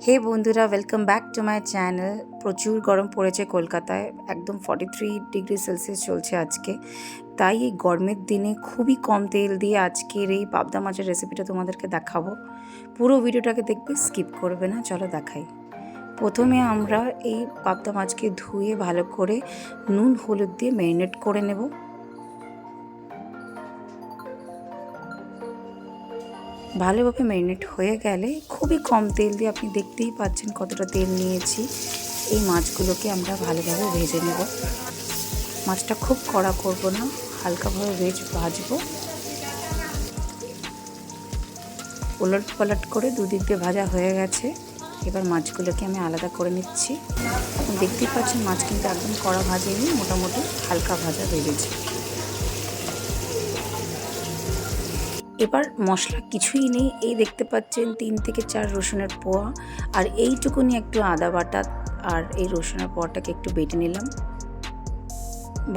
হে বন্ধুরা, welcome back to my channel. প্রচুর গরম পড়েছে কলকাতায়, একদম 43 ডিগ্রি সেলসিয়াস চলছে আজকে। তাই এই গরমের দিনে খুবই কম তেল দিয়ে আজকের এই পাবদা মাছের রেসিপিটা তোমাদেরকে দেখাবো। পুরো ভিডিওটাকে দেখবে, স্কিপ করবে না। চলো দেখাই। প্রথমে আমরা এই পাবদা মাছকে ধুয়ে ভালো করে নুন হলুদ দিয়ে ম্যারিনেট করে নেব। ভালোভাবে ম্যারিনেট হয়ে গেলে খুবই কম তেল দিয়ে, আপনি দেখতেই পাচ্ছেন কতটা তেল নিয়েছি, এই মাছগুলোকে আমরা ভালোভাবে ভেজে নেব। মাছটা খুব কড়া করব না, হালকাভাবে ভাজবো। উলট পালট করে দুদিক দিয়ে ভাজা হয়ে গেছে। এবার মাছগুলোকে আমি আলাদা করে নিচ্ছি। আপনি দেখতেই পাচ্ছেন মাছ কিন্তু একদম কড়া ভাজেনি, মোটামুটি হালকা ভাজা ভেজেছি। এবার মশলা কিছুই নেই, এই দেখতে পাচ্ছেন 3 থেকে 4 রসুনের পোয়া আর এইটুকুনি একটু আদা বাটা, আর এই রসুনের পোয়াটাকে একটু বেটে নিলাম।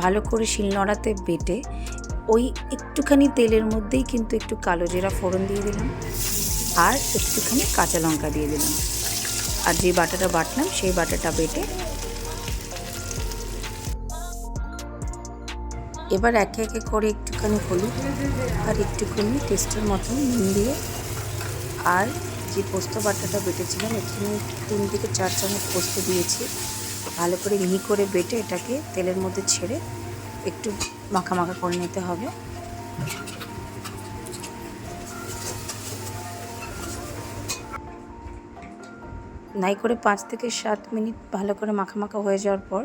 ভালো করে শিলনোড়াতে বেটে ওই একটুখানি তেলের মধ্যেই কিন্তু একটু কালো জিরা ফোড়ন দিয়ে দিলাম আর একটুখানি কাঁচা লঙ্কা দিয়ে দিলাম। আর যে বাটাটা বাটলাম সেই বাটাটা বেটে এবার একে একে করে একটুখানি হলুদ আর একটুখানি টেস্টের মতন নুন দিয়ে, আর যে পোস্ত বাটাটা বেটেছিলাম এখানে 3 থেকে 4 চামচ পোস্ত দিয়েছি। ভালো করে মিহি করে বেটে এটাকে তেলের মধ্যে ছেড়ে একটু মাখা মাখা করে নিতে হবে। নাই করে 5 থেকে 7 মিনিট ভালো করে মাখা মাখা হয়ে যাওয়ার পর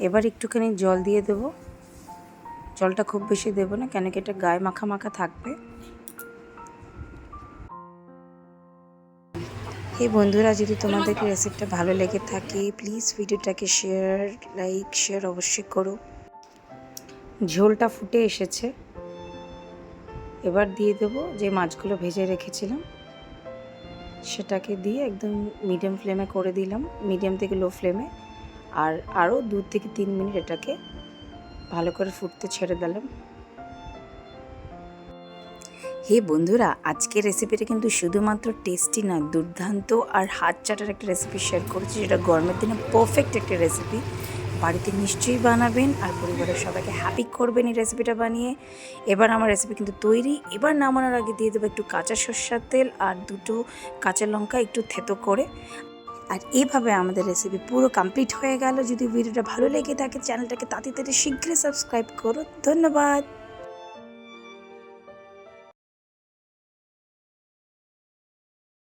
এবার একটুখানি জল দিয়ে দেবো। জলটা খুব বেশি দেবো না, কেন কি এটা গায়ে মাখা মাখা থাকবে। এই বন্ধুরা, যদি তোমাদেরকে রেসিপিটা ভালো লেগে থাকে প্লিজ ভিডিওটাকে শেয়ার অবশ্যই করো। ঝোলটা ফুটে এসেছে, এবার দিয়ে দেবো যে মাছগুলো ভেজে রেখেছিলাম সেটাকে দিয়ে একদম মিডিয়াম ফ্লেমে করে দিলাম, মিডিয়াম থেকে লো ফ্লেমে। আর আরও 2 থেকে 3 মিনিট এটাকে ভালো করে ফুটতে ছেড়ে দিলাম। হে বন্ধুরা, আজকের রেসিপিটা কিন্তু শুধুমাত্র টেস্টি না, দুর্দান্ত আর হাত চাটার একটা রেসিপি শেয়ার করেছি, যেটা গরমের দিনে পারফেক্ট একটা রেসিপি। বাড়িতে নিশ্চয়ই বানাবেন আর পরিবারের সবাইকে হ্যাপি করবেন এই রেসিপিটা বানিয়ে। এবার আমার রেসিপি কিন্তু তৈরি। এবার নামানোর আগে দিয়ে দেবো একটু কাঁচা সরষের তেল আর 2টো কাঁচা লঙ্কা একটু থেতো করে। আর এইভাবে আমাদের রেসিপি পুরো কমপ্লিট হয়ে গেল। যদি ভিডিওটা ভালো লেগে থাকে চ্যানেলটাকে তাড়াতাড়ি শীঘ্রই সাবস্ক্রাইব করো। ধন্যবাদ।